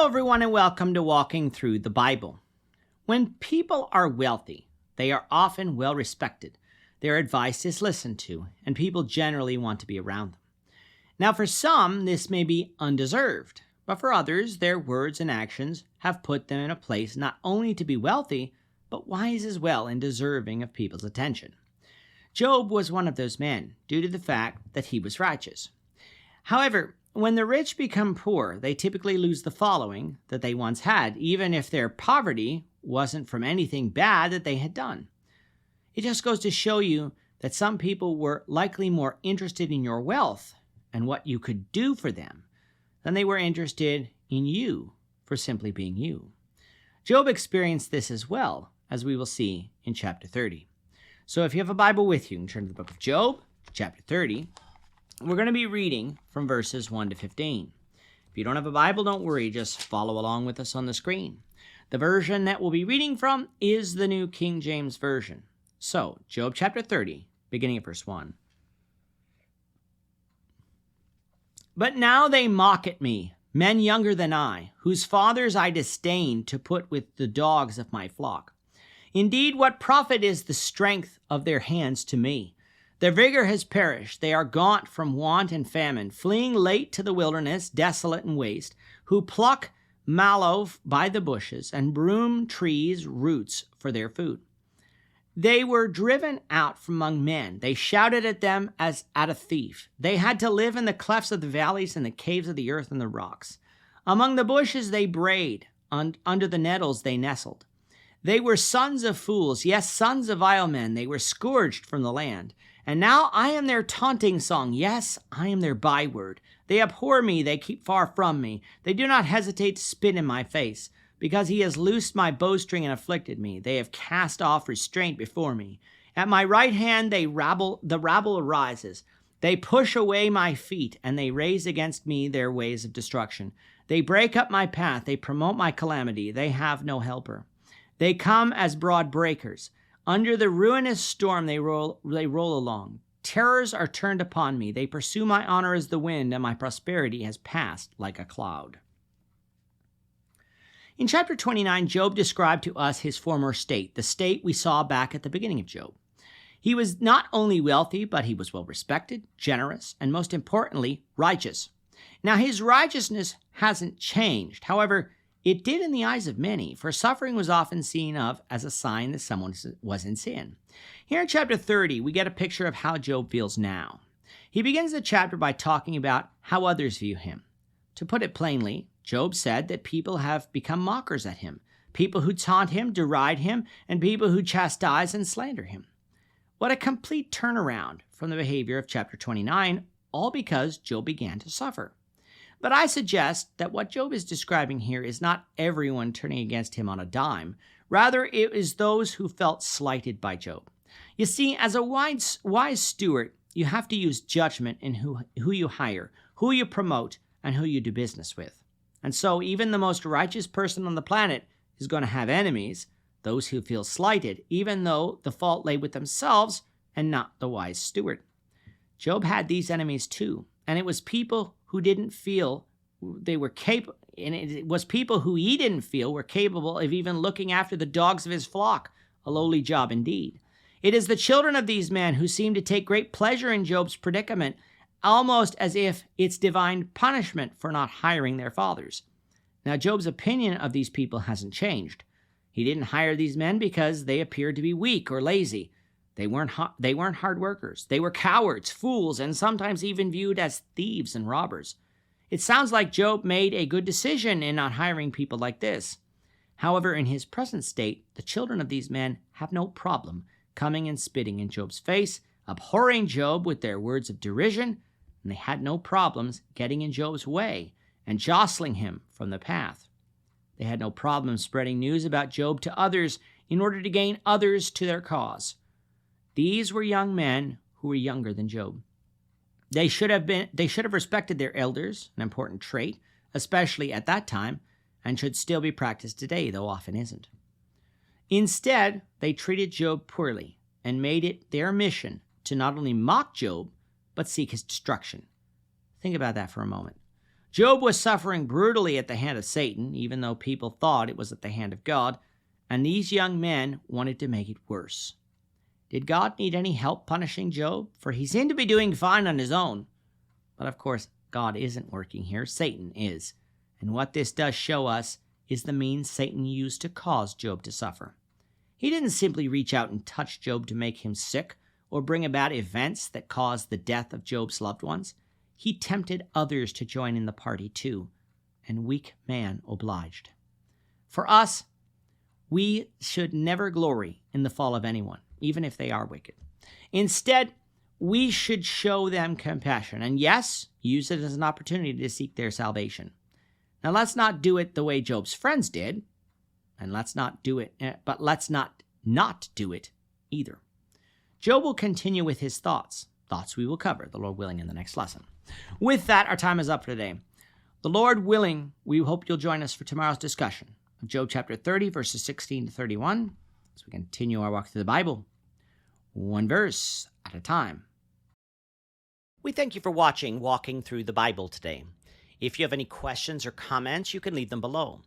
everyone, and welcome to Walking Through the Bible. When people are wealthy, they are often well respected. Their advice is listened to, and people generally want to be around them. Now, for some, this may be undeserved, but for others, their words and actions have put them in a place not only to be wealthy, but wise as well and deserving of people's attention. Job was one of those men, due to the fact that he was righteous. However, when the rich become poor, they typically lose the following that they once had, even if their poverty wasn't from anything bad that they had done. It just goes to show you that some people were likely more interested in your wealth and what you could do for them than they were interested in you for simply being you. Job experienced this as well, as we will see in chapter 30. So if you have a Bible with you, you can turn to the book of Job, chapter 30. We're going to be reading from verses 1 to 15. If you don't have a Bible, don't worry. Just follow along with us on the screen. The version that we'll be reading from is the New King James Version. So, Job chapter 30, beginning at verse 1. But now they mock at me, men younger than I, whose fathers I disdain to put with the dogs of my flock. Indeed, what profit is the strength of their hands to me? Their vigor has perished. They are gaunt from want and famine, fleeing late to the wilderness, desolate and waste, who pluck mallow by the bushes and broom trees' roots for their food. They were driven out from among men. They shouted at them as at a thief. They had to live in the clefts of the valleys and the caves of the earth and the rocks. Among the bushes they brayed, under the nettles they nestled. They were sons of fools, yes, sons of vile men. They were scourged from the land. And now I am their taunting song. Yes, I am their byword. They abhor me. They keep far from me. They do not hesitate to spit in my face. Because he has loosed my bowstring and afflicted me. They have cast off restraint before me. At my right hand the rabble arises. They push away my feet, and they raise against me their ways of destruction. They break up my path. They promote my calamity. They have no helper. They come as broad breakers. Under the ruinous storm they roll along. Terrors are turned upon me. They pursue my honor as the wind, and my prosperity has passed like a cloud. In chapter 29, Job described to us his former state, the state we saw back at the beginning of Job. He was not only wealthy, but he was well respected, generous, and most importantly, righteous. Now, his righteousness hasn't changed. However, it did in the eyes of many, for suffering was often seen of as a sign that someone was in sin. Here in chapter 30, we get a picture of how Job feels now. He begins the chapter by talking about how others view him. To put it plainly, Job said that people have become mockers at him, people who taunt him, deride him, and people who chastise and slander him. What a complete turnaround from the behavior of chapter 29, all because Job began to suffer. But I suggest that what Job is describing here is not everyone turning against him on a dime. Rather, it is those who felt slighted by Job. You see, as a wise steward, you have to use judgment in who you hire, who you promote, and who you do business with. And so even the most righteous person on the planet is going to have enemies, those who feel slighted, even though the fault lay with themselves and not the wise steward. Job had these enemies too, and it was people who didn't feel they were capable, and it was people who he didn't feel were capable of even looking after the dogs of his flock, a lowly job indeed. It is the children of these men who seem to take great pleasure in Job's predicament, almost as if it's divine punishment for not hiring their fathers. Now, Job's opinion of these people hasn't changed. He didn't hire these men because they appeared to be weak or lazy. They weren't hard workers. They were cowards, fools, and sometimes even viewed as thieves and robbers. It sounds like Job made a good decision in not hiring people like this. However, in his present state, the children of these men have no problem coming and spitting in Job's face, abhorring Job with their words of derision, and they had no problems getting in Job's way and jostling him from the path. They had no problem spreading news about Job to others in order to gain others to their cause. These were young men who were younger than Job. They should have respected their elders, an important trait, especially at that time, and should still be practiced today, though often isn't. Instead, they treated Job poorly and made it their mission to not only mock Job, but seek his destruction. Think about that for a moment. Job was suffering brutally at the hand of Satan, even though people thought it was at the hand of God, and these young men wanted to make it worse. Did God need any help punishing Job? For he seemed to be doing fine on his own. But of course, God isn't working here. Satan is. And what this does show us is the means Satan used to cause Job to suffer. He didn't simply reach out and touch Job to make him sick or bring about events that caused the death of Job's loved ones. He tempted others to join in the party too, and weak man obliged. For us, we should never glory in the fall of anyone, even if they are wicked. Instead, we should show them compassion, and yes, use it as an opportunity to seek their salvation. Now, let's not do it the way Job's friends did, and let's not do it do it either. Job will continue with his thoughts we will cover, the Lord willing, in the next lesson. With that, our time is up for today. The Lord willing, we hope you'll join us for tomorrow's discussion of Job chapter 30, verses 16 to 31, as we continue our walk through the Bible, one verse at a time. We thank you for watching Walking Through the Bible today. If you have any questions or comments, you can leave them below.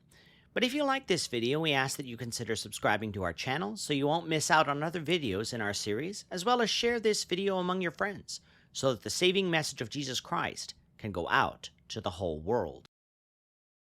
But if you like this video, we ask that you consider subscribing to our channel so you won't miss out on other videos in our series, as well as share this video among your friends so that the saving message of Jesus Christ can go out to the whole world.